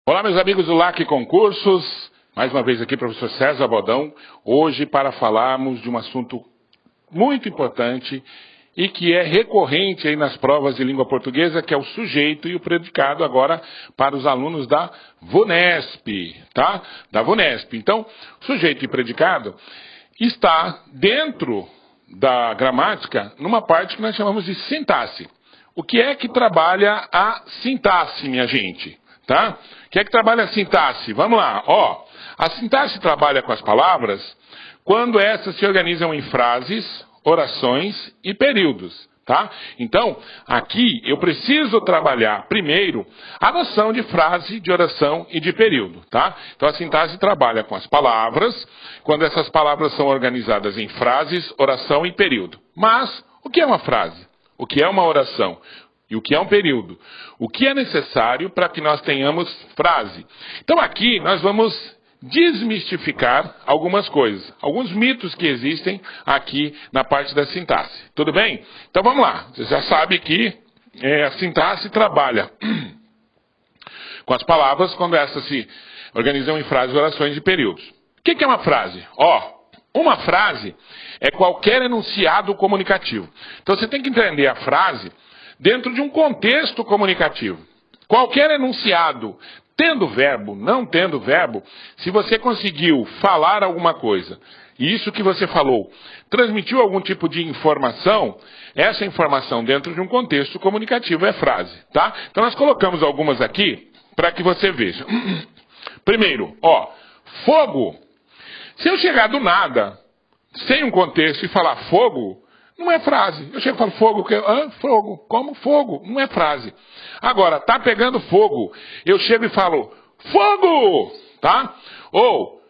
Olá, meus amigos do LAC Concursos, mais uma vez aqui, professor César Bodão, hoje para falarmos de um assunto muito importante e que é recorrente aí nas provas de língua portuguesa, que é o sujeito e o predicado agora para os alunos da VUNESP, tá? Da VUNESP. Então, sujeito e predicado está dentro da gramática numa parte que nós chamamos de sintaxe. O que é que trabalha a sintaxe, minha gente? Tá? O que é que trabalha a sintaxe? Vamos lá, ó. A sintaxe trabalha com as palavras quando essas se organizam em frases, orações e períodos, tá? Então, aqui eu preciso trabalhar primeiro a noção de frase, de oração e de período, tá? Então a sintaxe trabalha com as palavras, quando essas palavras são organizadas em frases, oração e período. Mas, o que é uma frase? O que é uma oração? E o que é um período? O que é necessário para que nós tenhamos frase? Então aqui nós vamos desmistificar algumas coisas, alguns mitos que existem aqui na parte da sintaxe. Tudo bem? Então vamos lá. Você já sabe que a sintaxe trabalha com as palavras quando essas se organizam em frases, orações e períodos. O que é uma frase? Uma frase é qualquer enunciado comunicativo. Então você tem que entender a frase dentro de um contexto comunicativo. Qualquer enunciado, tendo verbo, não tendo verbo, se você conseguiu falar alguma coisa, e isso que você falou transmitiu algum tipo de informação, essa informação dentro de um contexto comunicativo é frase, tá? Então nós colocamos algumas aqui para que você veja. Primeiro, fogo. Se eu chegar do nada, sem um contexto, e falar fogo, não é frase. Eu chego e falo fogo, fogo, como fogo? Não é frase. Agora, tá pegando fogo. Eu chego e falo fogo, tá? Ou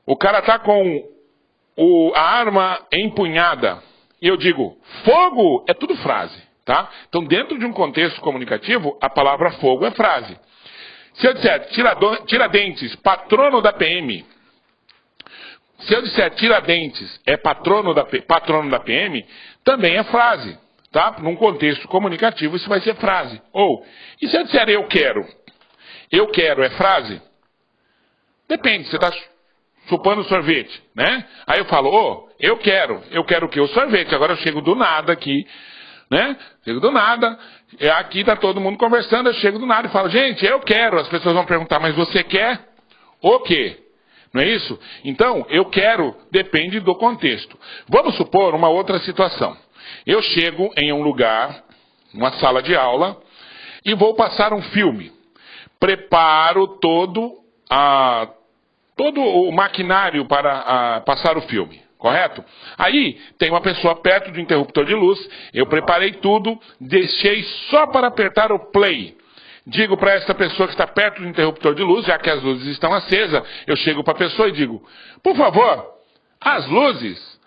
o cara tá com a arma empunhada e eu digo fogo, é tudo frase, tá? Então, dentro de um contexto comunicativo, a palavra fogo é frase. Se eu disser Tiradentes, patrono da PM, se eu disser Tiradentes é patrono da PM, também é frase, tá? Num contexto comunicativo isso vai ser frase. Ou, e se eu disser eu quero? Eu quero é frase? Depende, você está chupando sorvete, né? Aí eu falo, eu quero o quê? O sorvete. Agora eu chego do nada aqui, né? Chego do nada, aqui está todo mundo conversando, eu chego do nada e falo, gente, eu quero. As pessoas vão perguntar, mas você quer o quê? Não é isso? Então, eu quero, depende do contexto. Vamos supor uma outra situação. Eu chego em um lugar, uma sala de aula, e vou passar um filme. Preparo todo o maquinário para passar o filme, correto? Aí, tem uma pessoa perto do interruptor de luz, eu preparei tudo, deixei só para apertar o play. Digo para essa pessoa que está perto do interruptor de luz, já que as luzes estão acesas, eu chego para a pessoa e digo, por favor, as luzes.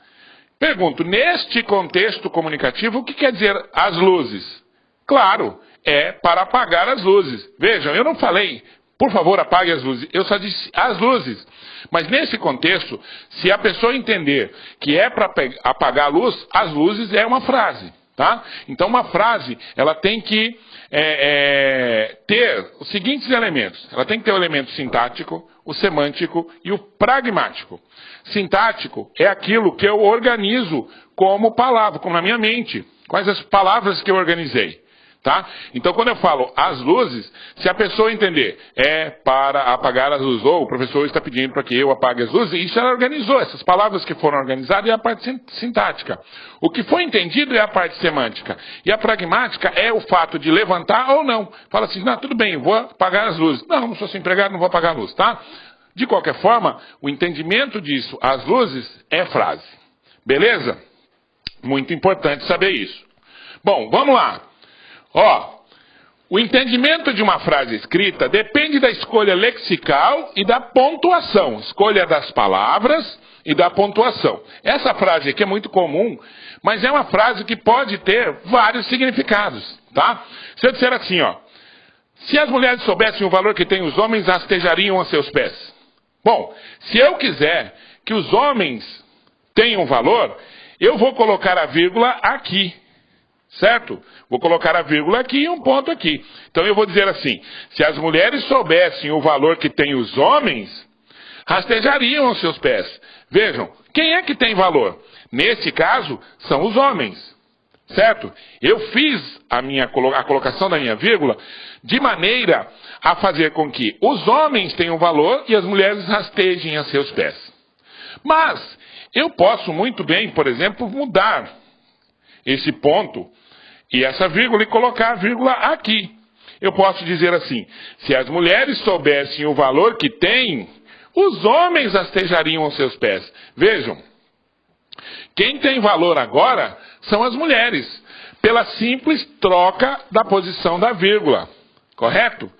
Pergunto, neste contexto comunicativo, o que quer dizer as luzes? Claro, é para apagar as luzes. Vejam, eu não falei, por favor, apague as luzes. Eu só disse as luzes. Mas nesse contexto, se a pessoa entender que é para apagar a luz, as luzes é uma frase. Tá? Então uma frase, ela tem que ter os seguintes elementos. Ela tem que ter o elemento sintático, o semântico e o pragmático. Sintático é aquilo que eu organizo como palavra, como na minha mente. Quais as palavras que eu organizei. Tá? Então quando eu falo as luzes, se a pessoa entender é para apagar as luzes, ou o professor está pedindo para que eu apague as luzes, isso ela organizou, essas palavras que foram organizadas é a parte sintática. O que foi entendido é a parte semântica. E a pragmática é o fato de levantar ou não. Fala assim, não, tudo bem, vou apagar as luzes. Não sou empregado, não vou apagar a luz, tá? De qualquer forma, o entendimento disso, as luzes, é frase. Beleza? Muito importante saber isso. Bom, vamos lá. O entendimento de uma frase escrita depende da escolha lexical e da pontuação. Escolha das palavras e da pontuação. Essa frase aqui é muito comum, mas é uma frase que pode ter vários significados, tá? Se eu disser assim, se as mulheres soubessem o valor que têm os homens, rastejariam a seus pés. Bom, se eu quiser que os homens tenham valor, eu vou colocar a vírgula aqui. certo? Vou colocar a vírgula aqui e um ponto aqui. Então eu vou dizer assim, se as mulheres soubessem o valor que têm os homens, rastejariam aos seus pés. Vejam, quem é que tem valor? Nesse caso, são os homens, certo? Eu fiz a colocação da minha vírgula de maneira a fazer com que os homens tenham valor e as mulheres rastejem a seus pés. Mas eu posso muito bem, por exemplo, mudar esse ponto e essa vírgula e colocar a vírgula aqui. Eu posso dizer assim, se as mulheres soubessem o valor que têm, os homens rastejariam aos seus pés. Vejam, quem tem valor agora são as mulheres, pela simples troca da posição da vírgula, correto?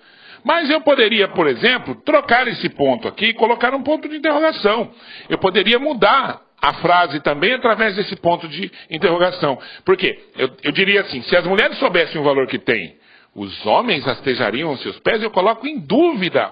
Mas eu poderia, por exemplo, trocar esse ponto aqui e colocar um ponto de interrogação. Eu poderia mudar a frase também através desse ponto de interrogação. Por quê? Eu diria assim, se as mulheres soubessem o valor que têm, os homens rastejariam aos seus pés, eu coloco em dúvida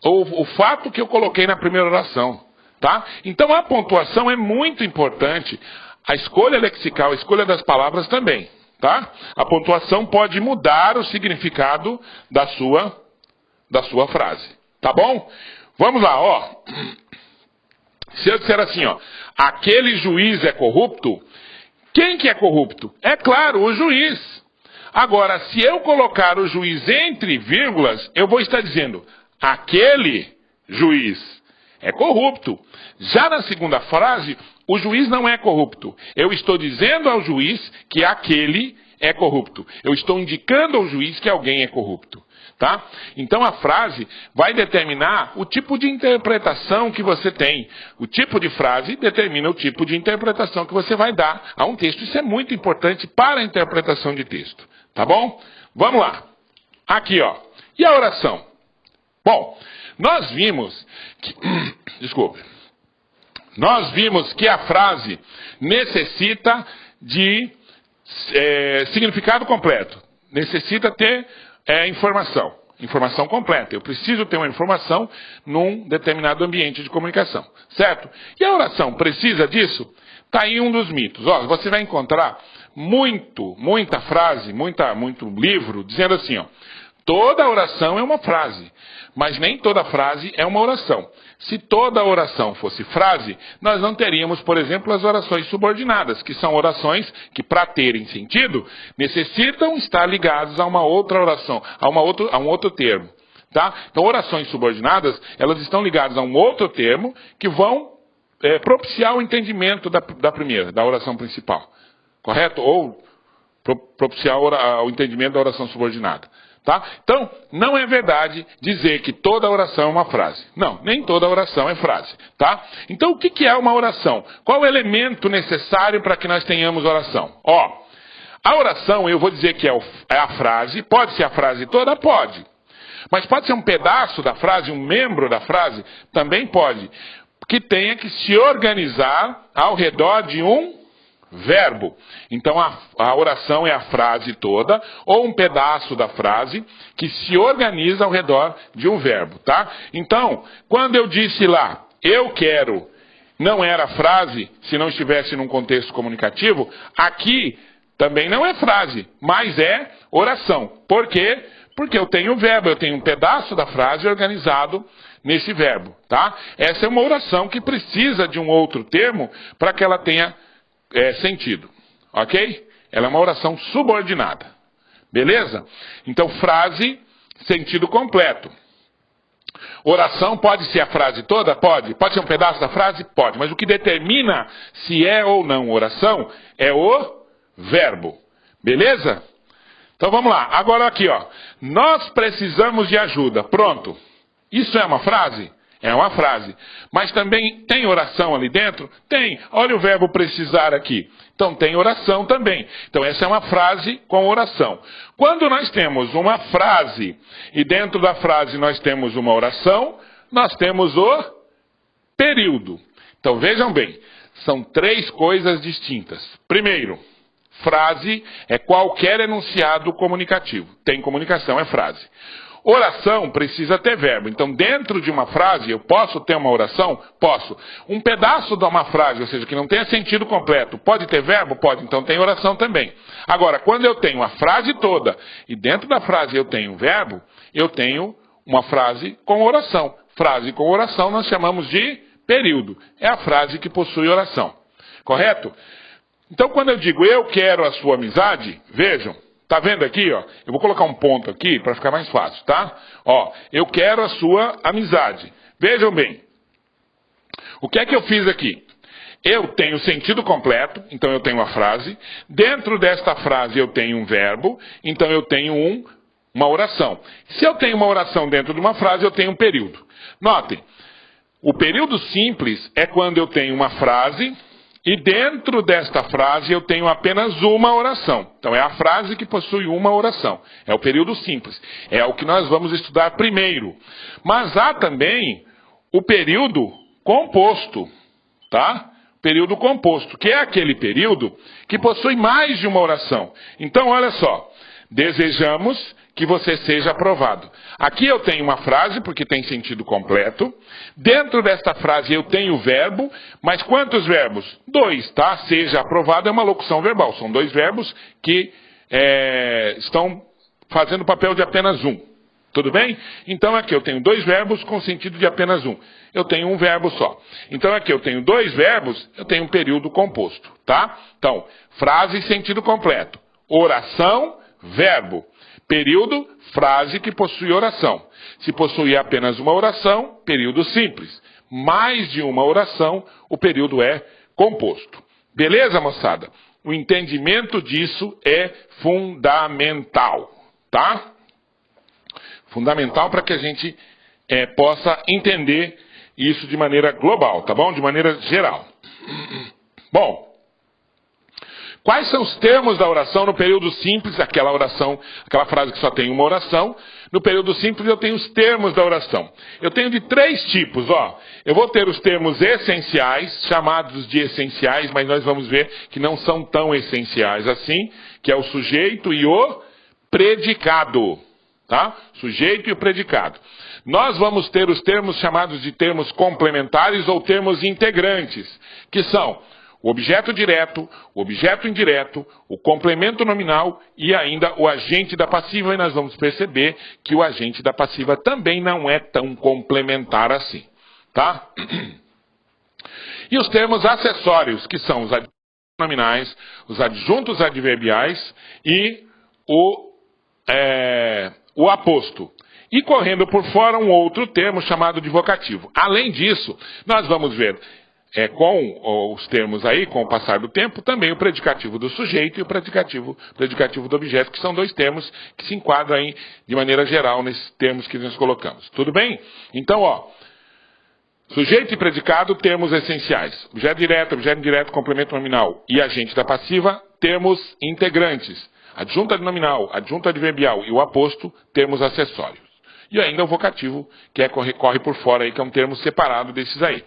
o fato que eu coloquei na primeira oração. Tá? Então a pontuação é muito importante. A escolha lexical, a escolha das palavras também. Tá? A pontuação pode mudar o significado da sua frase. Tá bom? Vamos lá, ó. Se eu disser assim, ó, aquele juiz é corrupto, quem que é corrupto? É claro, o juiz. Agora, se eu colocar o juiz entre vírgulas, eu vou estar dizendo, aquele juiz é corrupto. Já na segunda frase, o juiz não é corrupto. Eu estou dizendo ao juiz que aquele é corrupto. Eu estou indicando ao juiz que alguém é corrupto. Tá? Então a frase vai determinar o tipo de interpretação que você tem. O tipo de frase determina o tipo de interpretação que você vai dar a um texto. Isso é muito importante para a interpretação de texto. Tá bom? Vamos lá. Aqui, ó. E a oração? Bom, nós vimos que... Desculpe. Nós vimos que a frase necessita de significado completo. Necessita ter informação completa. Eu preciso ter uma informação num determinado ambiente de comunicação. Certo? E a oração precisa disso? Está aí um dos mitos. Ó, você vai encontrar muita frase, muito livro, dizendo assim, ó, toda oração é uma frase, mas nem toda frase é uma oração. Se toda oração fosse frase, nós não teríamos, por exemplo, as orações subordinadas, que são orações que, para terem sentido, necessitam estar ligadas a uma outra oração, a um outro termo. Tá? Então, orações subordinadas, elas estão ligadas a um outro termo que vão propiciar o entendimento da primeira, da oração principal. Correto? Ou propiciar o entendimento da oração subordinada. Tá? Então, não é verdade dizer que toda oração é uma frase. Não, nem toda oração é frase. Tá? Então, o que é uma oração? Qual é o elemento necessário para que nós tenhamos oração? Ó, a oração, eu vou dizer que é a frase. Pode ser a frase toda? Pode. Mas pode ser um pedaço da frase, um membro da frase? Também pode. Que tenha que se organizar ao redor de um verbo. Então a oração é a frase toda ou um pedaço da frase que se organiza ao redor de um verbo, tá? Então, quando eu disse lá, eu quero, não era frase se não estivesse num contexto comunicativo, aqui também não é frase, mas é oração. Por quê? Porque eu tenho o verbo, eu tenho um pedaço da frase organizado nesse verbo, tá? Essa é uma oração que precisa de um outro termo para que ela tenha sentido, ok? Ela é uma oração subordinada, beleza? Então, frase, sentido completo. Oração pode ser a frase toda? Pode. Pode ser um pedaço da frase? Pode. Mas o que determina se é ou não oração é o verbo, beleza? Então, vamos lá. Agora aqui, ó. Nós precisamos de ajuda. Pronto. Isso é uma frase? É uma frase. Mas também tem oração ali dentro? Tem. Olha o verbo precisar aqui. Então tem oração também. Então essa é uma frase com oração. Quando nós temos uma frase e dentro da frase nós temos uma oração, nós temos o período. Então vejam bem, são três coisas distintas. Primeiro, frase é qualquer enunciado comunicativo. Tem comunicação, é frase. Oração precisa ter verbo. Então, dentro de uma frase, eu posso ter uma oração? Posso. Um pedaço de uma frase, ou seja, que não tenha sentido completo, pode ter verbo? Pode. Então, tem oração também. Agora, quando eu tenho a frase toda e dentro da frase eu tenho verbo, eu tenho uma frase com oração. Frase com oração nós chamamos de período. É a frase que possui oração. Correto? Então, quando eu digo eu quero a sua amizade, vejam. Tá vendo aqui, ó? Eu vou colocar um ponto aqui para ficar mais fácil, tá? Ó, eu quero a sua amizade. Vejam bem. O que é que eu fiz aqui? Eu tenho sentido completo, então eu tenho uma frase. Dentro desta frase eu tenho um verbo, então eu tenho uma oração. Se eu tenho uma oração dentro de uma frase, eu tenho um período. Notem, o período simples é quando eu tenho uma frase e dentro desta frase eu tenho apenas uma oração. Então é a frase que possui uma oração. É o período simples. É o que nós vamos estudar primeiro. Mas há também o período composto, tá? Período composto, que é aquele período que possui mais de uma oração. Então olha só, desejamos que você seja aprovado. Aqui eu tenho uma frase, porque tem sentido completo. Dentro desta frase eu tenho o verbo, mas quantos verbos? 2, tá? Seja aprovado é uma locução verbal. São 2 verbos que estão fazendo o papel de apenas um. Tudo bem? Então aqui eu tenho 2 verbos com sentido de apenas um. Eu tenho um verbo só. Então aqui eu tenho 2 verbos, eu tenho um período composto, tá? Então, frase sentido completo. Oração, verbo. Período, frase que possui oração. Se possuir apenas uma oração, período simples. Mais de uma oração, o período é composto. Beleza, moçada? O entendimento disso é fundamental, tá? Fundamental para que a gente possa entender isso de maneira global, tá bom? De maneira geral. Bom, quais são os termos da oração no período simples? Aquela oração, aquela frase que só tem uma oração. No período simples eu tenho os termos da oração. Eu tenho de 3 tipos, ó. Eu vou ter os termos essenciais, chamados de essenciais, mas nós vamos ver que não são tão essenciais assim, que é o sujeito e o predicado, tá? Sujeito e o predicado. Nós vamos ter os termos chamados de termos complementares ou termos integrantes, que são o objeto direto, o objeto indireto, o complemento nominal e ainda o agente da passiva. E nós vamos perceber que o agente da passiva também não é tão complementar assim, tá? E os termos acessórios, que são os adjuntos nominais, os adjuntos adverbiais e o aposto. E correndo por fora um outro termo chamado de vocativo. Além disso, nós vamos ver com os termos aí, com o passar do tempo, também o predicativo do sujeito e o predicativo do objeto, que são 2 termos que se enquadram aí de maneira geral nesses termos que nós colocamos. Tudo bem? Então, ó, sujeito e predicado, termos essenciais. Objeto direto, objeto indireto, complemento nominal e agente da passiva, termos integrantes. Adjunta nominal, adjunta adverbial e o aposto, termos acessórios. E ainda o vocativo, que corre por fora aí, que é um termo separado desses aí.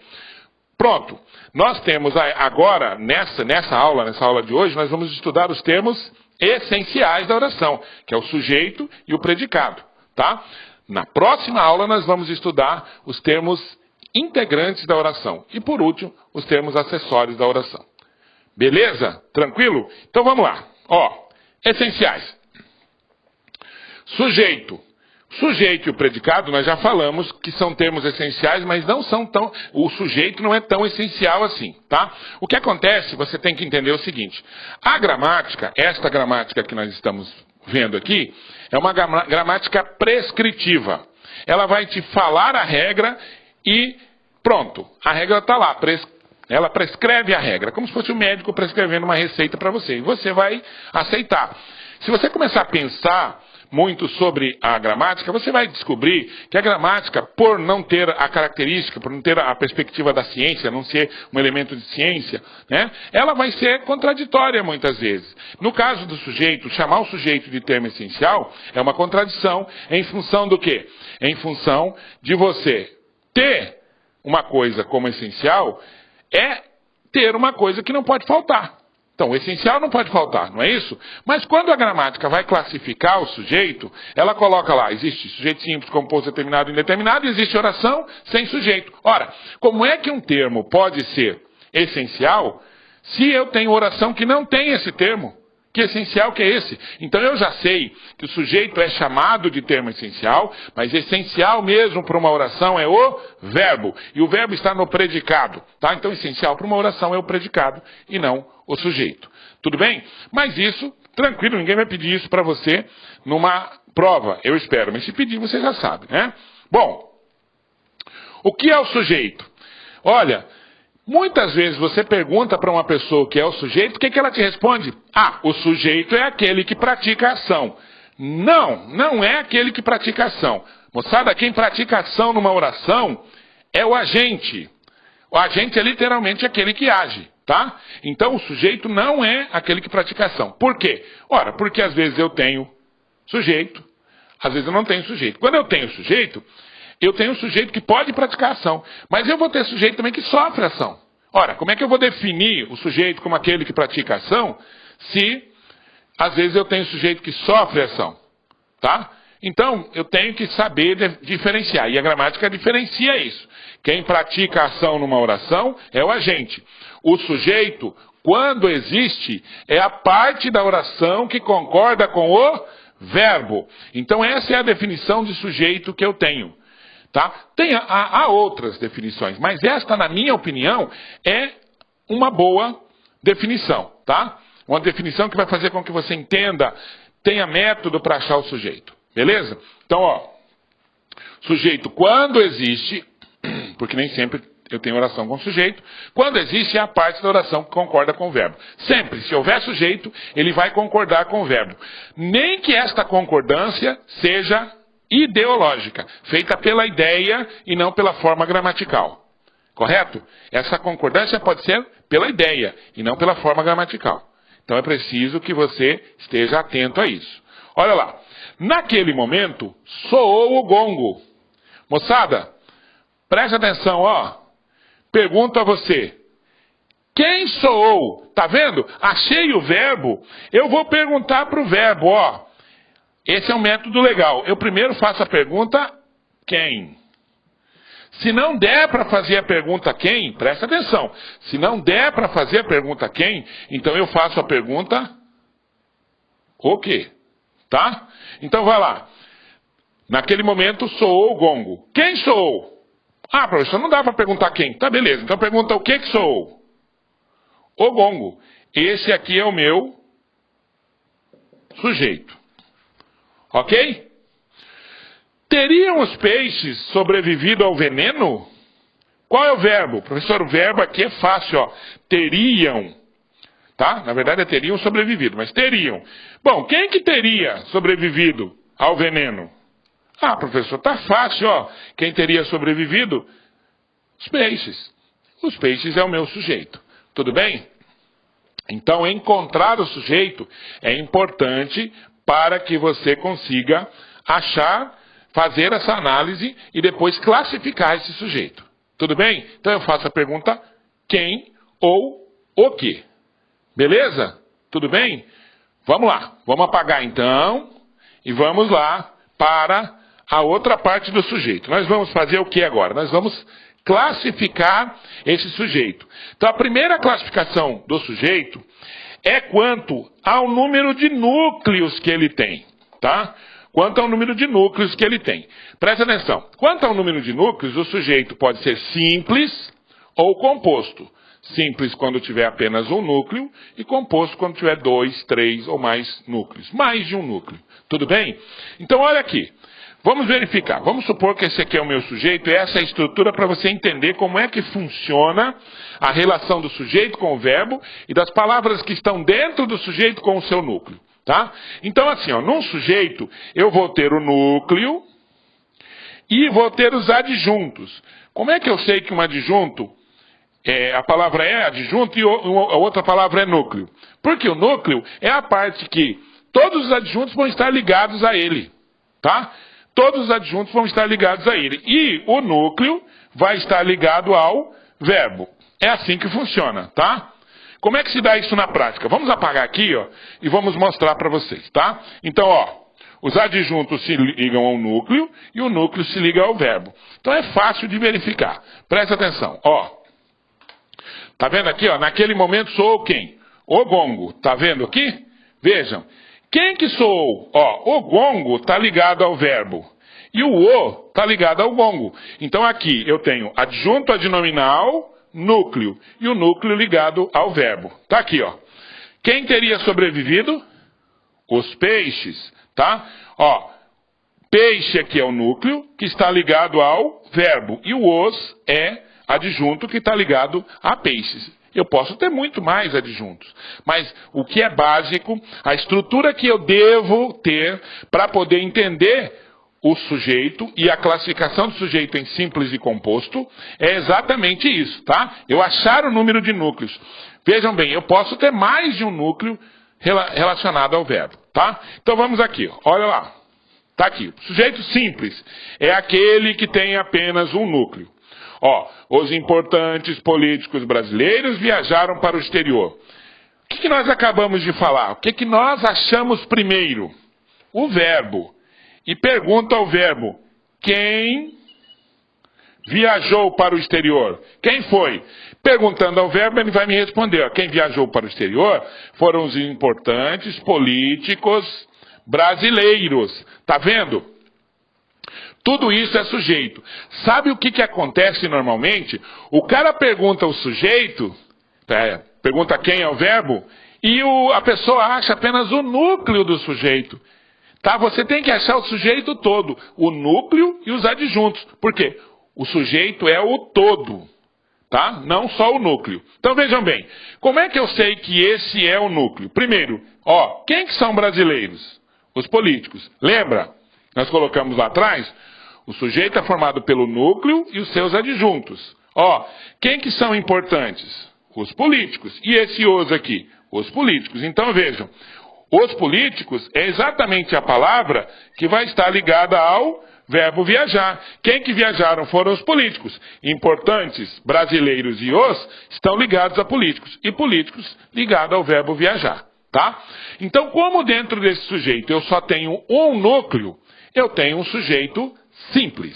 Pronto. Nós temos agora, nessa aula de hoje, nós vamos estudar os termos essenciais da oração, que é o sujeito e o predicado, tá? Na próxima aula nós vamos estudar os termos integrantes da oração. E por último, os termos acessórios da oração. Beleza? Tranquilo? Então vamos lá. Ó, essenciais. Sujeito. Sujeito e o predicado, nós já falamos que são termos essenciais, mas não são tão... O sujeito não é tão essencial assim, tá? O que acontece, você tem que entender o seguinte. A gramática, esta gramática que nós estamos vendo aqui, é uma gramática prescritiva. Ela vai te falar a regra e pronto. A regra está lá. Ela prescreve a regra, como se fosse o médico prescrevendo uma receita para você. E você vai aceitar. Se você começar a pensar muito sobre a gramática, você vai descobrir que a gramática, por não ter a característica, por não ter a perspectiva da ciência, não ser um elemento de ciência, né, ela vai ser contraditória muitas vezes. No caso do sujeito, chamar o sujeito de termo essencial é uma contradição em função do quê? Em função de você ter uma coisa como essencial, é ter uma coisa que não pode faltar. Então, o essencial não pode faltar, não é isso? Mas quando a gramática vai classificar o sujeito, ela coloca lá, existe sujeito simples, composto, determinado e indeterminado, e existe oração sem sujeito. Ora, como é que um termo pode ser essencial se eu tenho oração que não tem esse termo? Que essencial que é esse? Então eu já sei que o sujeito é chamado de termo essencial, mas essencial mesmo para uma oração é o verbo. E o verbo está no predicado, tá? Então essencial para uma oração é o predicado e não o sujeito. Tudo bem? Mas isso, tranquilo, ninguém vai pedir isso para você numa prova, eu espero. Mas se pedir, você já sabe, né? Bom, o que é o sujeito? Olha, muitas vezes você pergunta para uma pessoa o que é o sujeito, o que ela te responde? Ah, o sujeito é aquele que pratica a ação. Não, não é aquele que pratica a ação. Moçada, quem pratica a ação numa oração é o agente. O agente é literalmente aquele que age, tá? Então o sujeito não é aquele que pratica a ação. Por quê? Ora, porque às vezes eu tenho sujeito, às vezes eu não tenho sujeito. Quando eu tenho sujeito, eu tenho um sujeito que pode praticar ação, mas eu vou ter sujeito também que sofre ação. Ora, como é que eu vou definir o sujeito como aquele que pratica ação, se às vezes eu tenho sujeito que sofre ação, tá? Então, eu tenho que saber diferenciar, e a gramática diferencia isso. Quem pratica ação numa oração é o agente. O sujeito, quando existe, é a parte da oração que concorda com o verbo. Então, essa é a definição de sujeito que eu tenho. Tá? Há outras definições, mas esta, na minha opinião, é uma boa definição, tá? Uma definição que vai fazer com que você entenda, tenha método para achar o sujeito, beleza? Então, ó, sujeito quando existe, porque nem sempre eu tenho oração com sujeito, quando existe é a parte da oração que concorda com o verbo. Sempre, se houver sujeito, ele vai concordar com o verbo. Nem que esta concordância seja ideológica, feita pela ideia e não pela forma gramatical. Correto? Essa concordância pode ser pela ideia e não pela forma gramatical. Então é preciso que você esteja atento a isso. Olha lá. Naquele momento, soou o gongo. Moçada, preste atenção, ó. Pergunto a você. Quem soou? Tá vendo? Achei o verbo. Eu vou perguntar para o verbo, ó. Esse é um método legal. Eu primeiro faço a pergunta, quem? Se não der para fazer a pergunta quem, presta atenção. Se não der para fazer a pergunta quem, então eu faço a pergunta o quê? Tá? Então vai lá. Naquele momento soou o gongo. Quem soou? Ah, professor, não dá para perguntar quem. Tá, beleza. Então pergunta o que soou? O gongo. Esse aqui é o meu sujeito. Ok? Teriam os peixes sobrevivido ao veneno? Qual é o verbo? Professor, o verbo aqui é fácil, ó. Teriam. Tá? Na verdade é teriam sobrevivido, mas teriam. Bom, quem que teria sobrevivido ao veneno? Ah, professor, tá fácil, ó. Quem teria sobrevivido? Os peixes. Os peixes é o meu sujeito. Tudo bem? Então, encontrar o sujeito é importante para que você consiga achar, fazer essa análise e depois classificar esse sujeito. Tudo bem? Então eu faço a pergunta quem ou o que. Beleza? Tudo bem? Vamos lá. Vamos apagar então e vamos lá para a outra parte do sujeito. Nós vamos fazer o que agora? Nós vamos classificar esse sujeito. Então a primeira classificação do sujeito é quanto ao número de núcleos que ele tem, tá? Quanto ao número de núcleos que ele tem. Presta atenção. Quanto ao número de núcleos, o sujeito pode ser simples ou composto. Simples quando tiver apenas um núcleo e composto quando tiver 2, 3 ou mais núcleos. Mais de um núcleo. Tudo bem? Então olha aqui. Vamos verificar. Vamos supor que esse aqui é o meu sujeito e essa é a estrutura para você entender como é que funciona a relação do sujeito com o verbo e das palavras que estão dentro do sujeito com o seu núcleo. Tá? Então assim, ó, num sujeito eu vou ter o núcleo e vou ter os adjuntos. Como é que eu sei que um adjunto, a palavra é adjunto e a outra palavra é núcleo? Porque o núcleo é a parte que todos os adjuntos vão estar ligados a ele. Tá? Todos os adjuntos vão estar ligados a ele. E o núcleo vai estar ligado ao verbo. É assim que funciona, tá? Como é que se dá isso na prática? Vamos apagar aqui, ó, e vamos mostrar para vocês, tá? Então, ó, os adjuntos se ligam ao núcleo e o núcleo se liga ao verbo. Então é fácil de verificar. Presta atenção, ó. Tá vendo aqui, ó? Naquele momento soou quem? O gongo. Tá vendo aqui? Vejam. Quem que soou? Ó, o gongo tá ligado ao verbo. E o tá ligado ao gongo. Então aqui eu tenho adjunto adnominal, núcleo. E o núcleo ligado ao verbo. Tá aqui, ó. Quem teria sobrevivido? Os peixes, tá? Ó, peixe aqui é o núcleo que está ligado ao verbo. E o os é adjunto que está ligado a peixes. Eu posso ter muito mais adjuntos, mas o que é básico, a estrutura que eu devo ter para poder entender o sujeito e a classificação do sujeito em simples e composto é exatamente isso, tá? Eu achar o número de núcleos. Vejam bem, eu posso ter mais de um núcleo relacionado ao verbo, tá? Então vamos aqui, olha lá. Tá aqui, sujeito simples é aquele que tem apenas um núcleo. Ó, os importantes políticos brasileiros viajaram para o exterior. O que nós acabamos de falar? O que nós achamos primeiro? O verbo. E pergunta ao verbo, quem viajou para o exterior? Quem foi? Perguntando ao verbo, ele vai me responder. Ó, quem viajou para o exterior foram os importantes políticos brasileiros. Tá vendo? Tudo isso é sujeito. Sabe o que acontece normalmente? O cara pergunta ao sujeito, pergunta quem é o verbo, e a pessoa acha apenas o núcleo do sujeito. Tá? Você tem que achar o sujeito todo, o núcleo e os adjuntos. Por quê? O sujeito é o todo, tá? Não só o núcleo. Então vejam bem, como é que eu sei que esse é o núcleo? Primeiro, ó, quem que são brasileiros? Os políticos. Lembra? Nós colocamos lá atrás, o sujeito é formado pelo núcleo e os seus adjuntos. Ó, quem que são importantes? Os políticos. E esse os aqui? Os políticos. Então vejam, os políticos é exatamente a palavra que vai estar ligada ao verbo viajar. Quem que viajaram foram os políticos. Importantes, brasileiros e os estão ligados a políticos. E políticos ligados ao verbo viajar. Tá? Então, como dentro desse sujeito eu só tenho um núcleo, eu tenho um sujeito simples.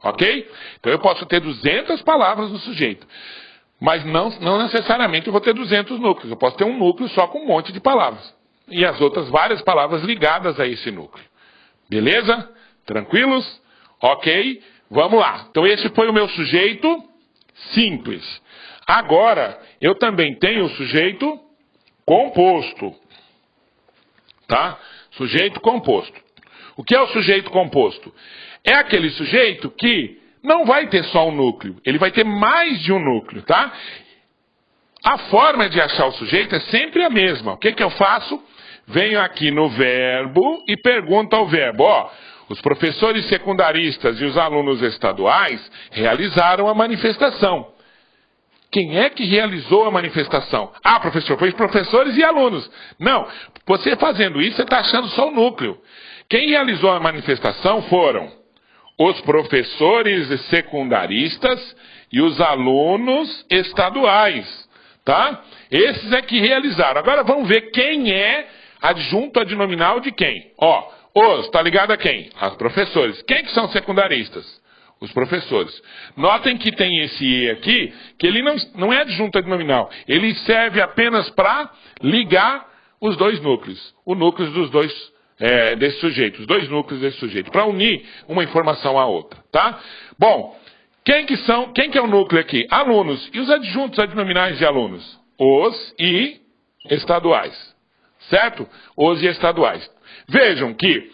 Ok? Então eu posso ter 200 palavras no sujeito. Mas não necessariamente eu vou ter 200 núcleos. Eu posso ter um núcleo só com um monte de palavras. E as outras várias palavras ligadas a esse núcleo. Beleza? Tranquilos? Ok? Vamos lá. Então esse foi o meu sujeito simples. Agora, eu também tenho o sujeito composto. Tá? Sujeito composto. O que é o sujeito composto? É aquele sujeito que não vai ter só um núcleo. Ele vai ter mais de um núcleo, tá? A forma de achar o sujeito é sempre a mesma. O que eu faço? Venho aqui no verbo e pergunto ao verbo, ó, os professores secundaristas e os alunos estaduais realizaram a manifestação. Quem é que realizou a manifestação? Ah, professor, foi os professores e alunos. Não, você fazendo isso, você está achando só o núcleo. Quem realizou a manifestação foram os professores secundaristas e os alunos estaduais, tá? Esses é que realizaram. Agora vamos ver quem é adjunto adnominal de quem? Ó, os, tá ligado a quem? Aos professores. Quem que são secundaristas? Os professores. Notem que tem esse E aqui, que ele não é adjunto adnominal. Ele serve apenas para ligar os dois núcleos. O núcleo dos dois, desse sujeito. Os dois núcleos desse sujeito. Para unir uma informação à outra. Tá? Bom, quem que é o núcleo aqui? Alunos. E os adjuntos adnominais de alunos? Os e estaduais. Certo? Os e estaduais. Vejam que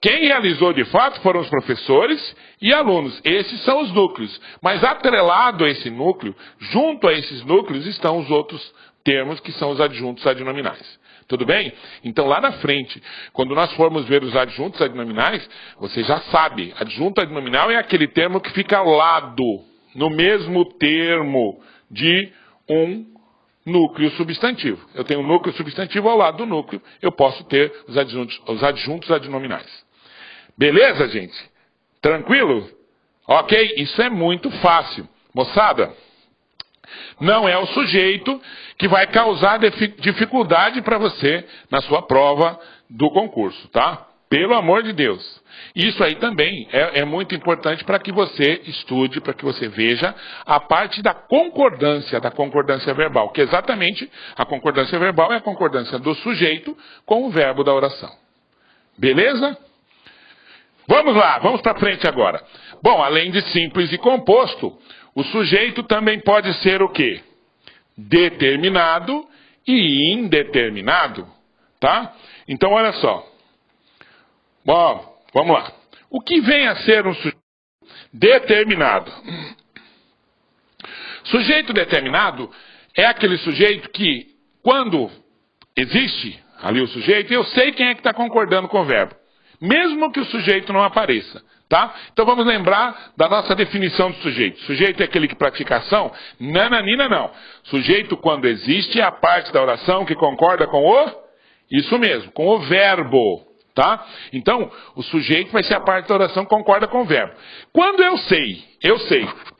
quem realizou de fato foram os professores e alunos. Esses são os núcleos. Mas atrelado a esse núcleo, junto a esses núcleos, estão os outros termos que são os adjuntos adnominais. Tudo bem? Então lá na frente, quando nós formos ver os adjuntos adnominais, você já sabe, adjunto adnominal é aquele termo que fica ao lado, no mesmo termo de um núcleo substantivo. Eu tenho um núcleo substantivo ao lado do núcleo, eu posso ter os adjuntos adnominais. Beleza, gente? Tranquilo? Ok? Isso é muito fácil. Moçada, Não é o sujeito que vai causar dificuldade para você na sua prova do concurso, tá? Pelo amor de Deus. Isso aí também é muito importante para que você estude, para que você veja a parte da concordância verbal, que exatamente a concordância verbal é a concordância do sujeito com o verbo da oração. Beleza? Vamos lá, vamos para frente agora. Bom, além de simples e composto, o sujeito também pode ser o quê? Determinado e indeterminado, tá? Então, olha só. Bom, vamos lá. O que vem a ser um sujeito determinado? Sujeito determinado é aquele sujeito que, quando existe ali o sujeito, eu sei quem é que está concordando com o verbo, mesmo que o sujeito não apareça. Tá? Então vamos lembrar da nossa definição de sujeito. Sujeito é aquele que pratica ação? Nananina não. Sujeito, quando existe, é a parte da oração que concorda com o... Isso mesmo, com o verbo. Tá? Então, o sujeito vai ser a parte da oração que concorda com o verbo. Quando eu sei,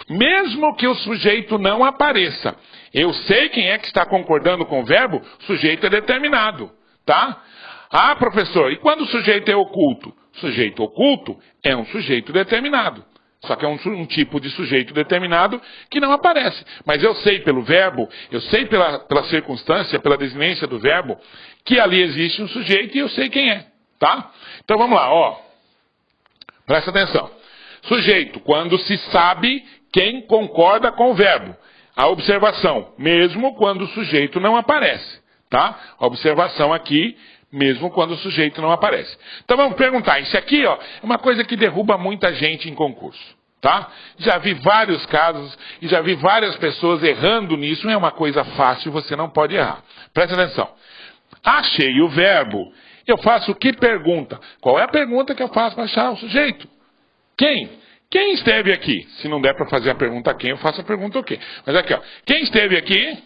mesmo que o sujeito não apareça, eu sei quem é que está concordando com o verbo, o sujeito é determinado. Tá? Ah, professor, e quando o sujeito é oculto? Sujeito oculto é um sujeito determinado. Só que é um tipo de sujeito determinado que não aparece. Mas eu sei pelo verbo, eu sei pela circunstância, pela desinência do verbo, que ali existe um sujeito e eu sei quem é. Tá? Então vamos lá, ó. Presta atenção. Sujeito, quando se sabe quem concorda com o verbo. A observação, mesmo quando o sujeito não aparece. Tá? A observação aqui, mesmo quando o sujeito não aparece. Então vamos perguntar, isso aqui ó, é uma coisa que derruba muita gente em concurso. Tá? Já vi vários casos e já vi várias pessoas errando nisso, não é uma coisa fácil, você não pode errar. Presta atenção. Achei o verbo, eu faço que pergunta? Qual é a pergunta que eu faço para achar o sujeito? Quem? Quem esteve aqui? Se não der para fazer a pergunta quem, eu faço a pergunta o quê? Mas aqui ó, quem esteve aqui?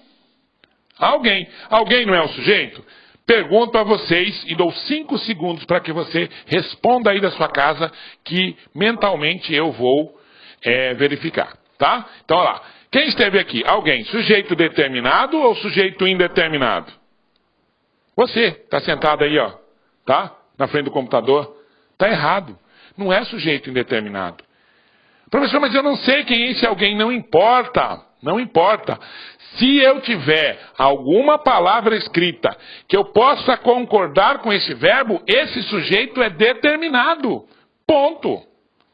Alguém. Alguém não é o sujeito? Pergunto a vocês e dou 5 segundos para que você responda aí da sua casa, que mentalmente eu vou verificar, tá? Então, olha lá. Quem esteve aqui? Alguém. Sujeito determinado ou sujeito indeterminado? Você, está sentado aí, ó, tá? Na frente do computador. Está errado. Não é sujeito indeterminado. Professor, mas eu não sei quem é esse alguém. Não importa. Não importa. Se eu tiver alguma palavra escrita que eu possa concordar com esse verbo, esse sujeito é determinado. Ponto.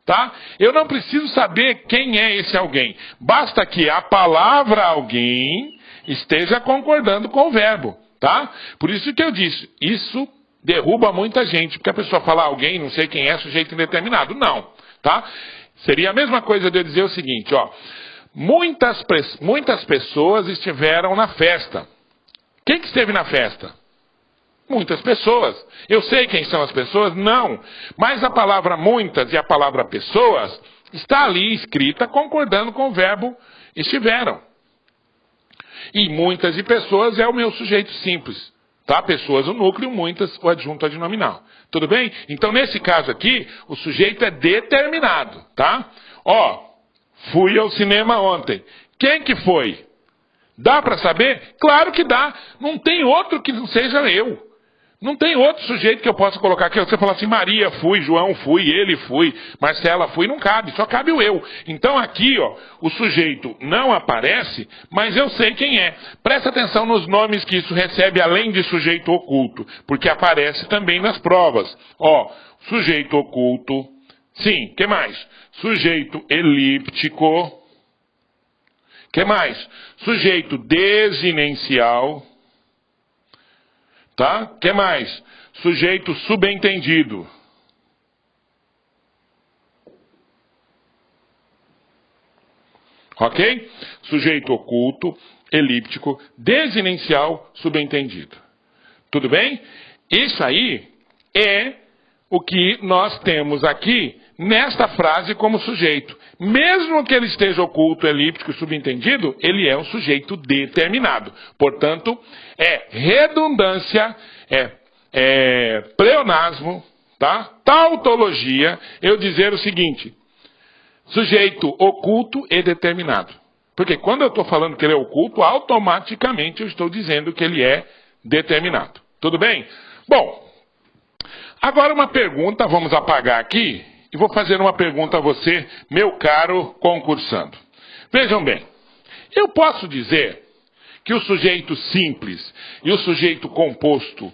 Tá? Eu não preciso saber quem é esse alguém. Basta que a palavra alguém esteja concordando com o verbo. Tá? Por isso que eu disse, isso derruba muita gente. Porque a pessoa fala alguém, não sei quem é, sujeito indeterminado. Não. Tá? Seria a mesma coisa de eu dizer o seguinte, ó. Muitas pessoas estiveram na festa. Quem que esteve na festa? Muitas pessoas. Eu sei quem são as pessoas? Não. Mas a palavra muitas e a palavra pessoas está ali escrita concordando com o verbo estiveram. E muitas e pessoas é o meu sujeito simples. Tá? Pessoas o núcleo, muitas o adjunto adnominal. Tudo bem? Então nesse caso aqui, o sujeito é determinado. Tá? Ó. Fui ao cinema ontem. Quem que foi? Dá para saber? Claro que dá. Não tem outro que não seja eu. Não tem outro sujeito que eu possa colocar aqui. Você fala assim, Maria fui, João fui, ele fui, Marcela fui, não cabe. Só cabe o eu. Então aqui, ó, o sujeito não aparece, mas eu sei quem é. Presta atenção nos nomes que isso recebe além de sujeito oculto, porque aparece também nas provas. Ó, sujeito oculto. Sim, que mais? Sujeito elíptico. Que mais? Sujeito desinencial. Tá? Que mais? Sujeito subentendido. Ok? Sujeito oculto, elíptico, desinencial, subentendido. Tudo bem? Isso aí é o que nós temos aqui nesta frase como sujeito. Mesmo que ele esteja oculto, elíptico e subentendido, ele é um sujeito determinado. Portanto, é redundância, é pleonasmo, tá? Tautologia, eu dizer o seguinte: sujeito oculto e determinado. Porque quando eu estou falando que ele é oculto, automaticamente eu estou dizendo que ele é determinado. Tudo bem? Bom, agora uma pergunta, vamos apagar aqui, e vou fazer uma pergunta a você, meu caro concursando. Vejam bem, eu posso dizer que o sujeito simples e o sujeito composto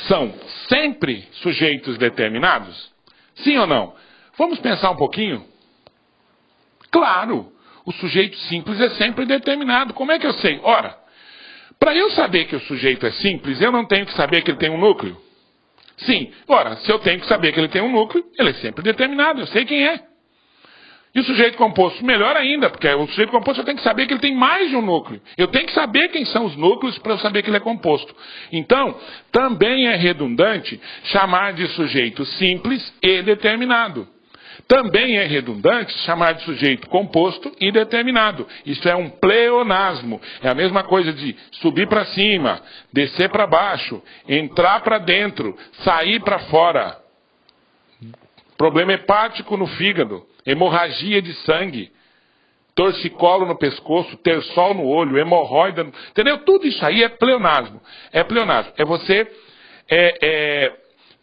são sempre sujeitos determinados? Sim ou não? Vamos pensar um pouquinho? Claro, o sujeito simples é sempre determinado. Como é que eu sei? Ora, para eu saber que o sujeito é simples, eu não tenho que saber que ele tem um núcleo? Sim. Ora, se eu tenho que saber que ele tem um núcleo, ele é sempre determinado, eu sei quem é. E o sujeito composto, melhor ainda, porque o sujeito composto eu tenho que saber que ele tem mais de um núcleo. Eu tenho que saber quem são os núcleos para eu saber que ele é composto. Então, também é redundante chamar de sujeito simples e determinado. Também é redundante chamar de sujeito composto e determinado. Isso é um pleonasmo. É a mesma coisa de subir para cima, descer para baixo, entrar para dentro, sair para fora. Problema hepático no fígado, hemorragia de sangue, torcicolo no pescoço, terçol no olho, hemorroida, entendeu? Tudo isso aí é pleonasmo. É pleonasmo. É você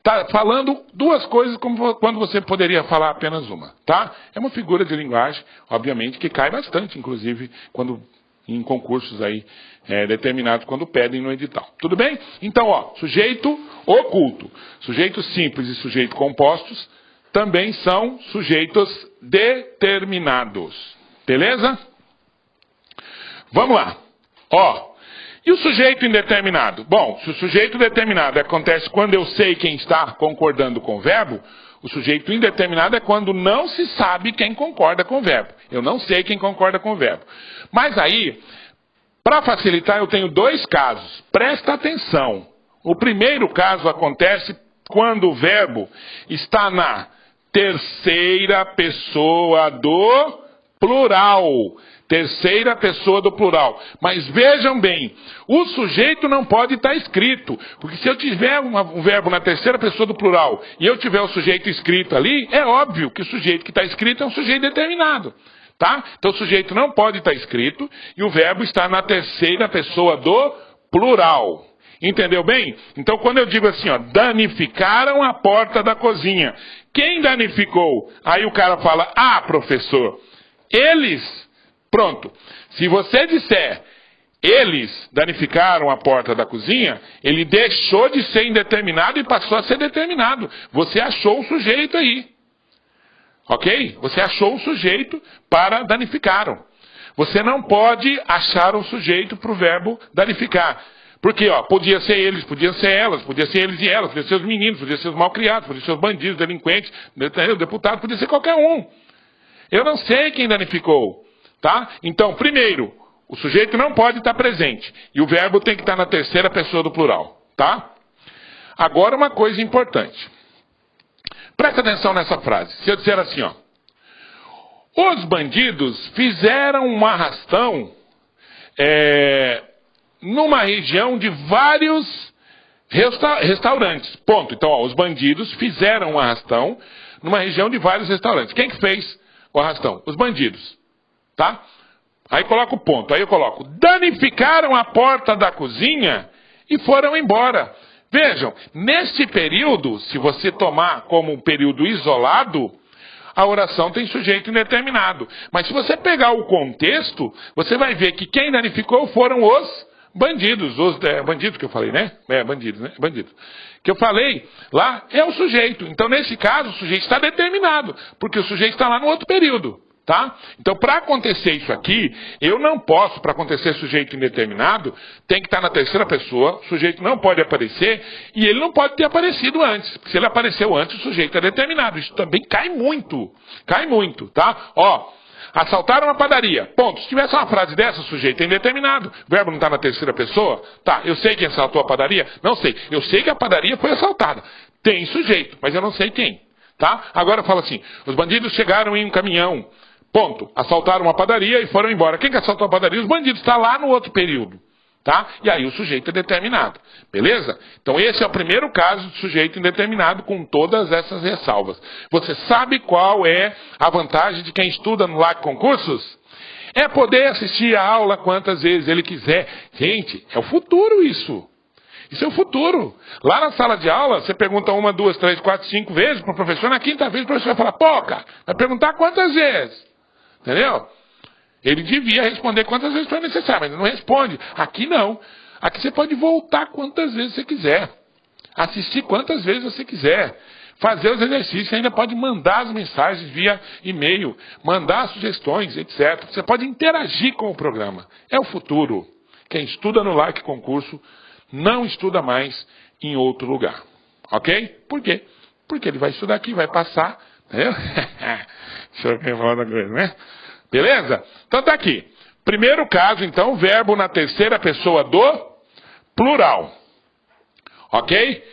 tá falando duas coisas como quando você poderia falar apenas uma, tá? É uma figura de linguagem, obviamente, que cai bastante, inclusive, quando em concursos aí determinados, quando pedem no edital. Tudo bem? Então, ó, sujeito oculto, sujeito simples e sujeito compostos também são sujeitos determinados. Beleza? Vamos lá. Ó, e o sujeito indeterminado? Bom, se o sujeito determinado acontece quando eu sei quem está concordando com o verbo, o sujeito indeterminado é quando não se sabe quem concorda com o verbo. Eu não sei quem concorda com o verbo. Mas aí, para facilitar, eu tenho dois casos. Presta atenção. O primeiro caso acontece quando o verbo está na terceira pessoa do plural. Terceira pessoa do plural. Mas vejam bem, o sujeito não pode estar escrito. Porque se eu tiver um verbo na terceira pessoa do plural e eu tiver o sujeito escrito ali, é óbvio que o sujeito que está escrito é um sujeito determinado. Tá? Então o sujeito não pode estar escrito e o verbo está na terceira pessoa do plural. Entendeu bem? Então quando eu digo assim, ó, danificaram a porta da cozinha. Quem danificou? Aí o cara fala, professor, eles. Pronto. Se você disser, eles danificaram a porta da cozinha, ele deixou de ser indeterminado e passou a ser determinado. Você achou um sujeito aí. Ok? Você achou um sujeito para danificaram. Você não pode achar um sujeito para o verbo danificar. Porque, ó, podia ser eles, podia ser elas, podia ser eles e elas, podia ser os meninos, podia ser os malcriados, podia ser os bandidos, delinquentes, o deputado, podia ser qualquer um. Eu não sei quem danificou, tá? Então, primeiro, o sujeito não pode estar presente e o verbo tem que estar na terceira pessoa do plural, tá? Agora uma coisa importante. Presta atenção nessa frase. Se eu disser assim, ó, os bandidos fizeram um arrastão, numa região de vários restaurantes. Ponto. Então, ó, os bandidos fizeram um arrastão numa região de vários restaurantes. Quem que fez o arrastão? Os bandidos. Tá? Aí coloco o ponto. Aí eu coloco, danificaram a porta da cozinha e foram embora. Vejam, nesse período, se você tomar como um período isolado, a oração tem sujeito indeterminado. Mas se você pegar o contexto, você vai ver que quem danificou foram os bandidos, bandidos que eu falei, né? Bandidos, né? Bandidos. Que eu falei lá é o sujeito. Então, nesse caso, o sujeito está determinado, porque o sujeito está lá no outro período, tá? Então, para acontecer isso aqui, eu não posso, para acontecer sujeito indeterminado, tem que estar na terceira pessoa, o sujeito não pode aparecer, e ele não pode ter aparecido antes. Porque se ele apareceu antes, o sujeito é determinado. Isso também cai muito, tá? Ó, assaltaram uma padaria. Ponto. Se tivesse uma frase dessa, o sujeito é indeterminado. O verbo não está na terceira pessoa? Tá, eu sei quem assaltou a padaria? Não sei. Eu sei que a padaria foi assaltada. Tem sujeito, mas eu não sei quem. Tá? Agora eu falo assim, os bandidos chegaram em um caminhão. Ponto. Assaltaram uma padaria e foram embora. Quem que assaltou a padaria? Os bandidos. Está lá no outro período. Tá? E aí o sujeito é determinado. Beleza? Então esse é o primeiro caso de sujeito indeterminado com todas essas ressalvas. Você sabe qual é a vantagem de quem estuda no LAC Concursos? É poder assistir a aula quantas vezes ele quiser. Gente, é o futuro isso. Isso é o futuro. Lá na sala de aula, você pergunta 1, 2, 3, 4, 5 vezes para o professor. Na quinta vez o professor vai falar, pô, cara, vai perguntar quantas vezes. Entendeu? Ele devia responder quantas vezes for necessário, mas ele não responde. Aqui não. Aqui você pode voltar quantas vezes você quiser. Assistir quantas vezes você quiser. Fazer os exercícios, ainda pode mandar as mensagens via e-mail, mandar sugestões, etc. Você pode interagir com o programa. É o futuro. Quem estuda no Like Concurso não estuda mais em outro lugar. Ok? Por quê? Porque ele vai estudar aqui, vai passar. Entendeu? Deixa eu ver uma coisa, né? Beleza? Então tá aqui. Primeiro caso, então, verbo na terceira pessoa do plural. Ok?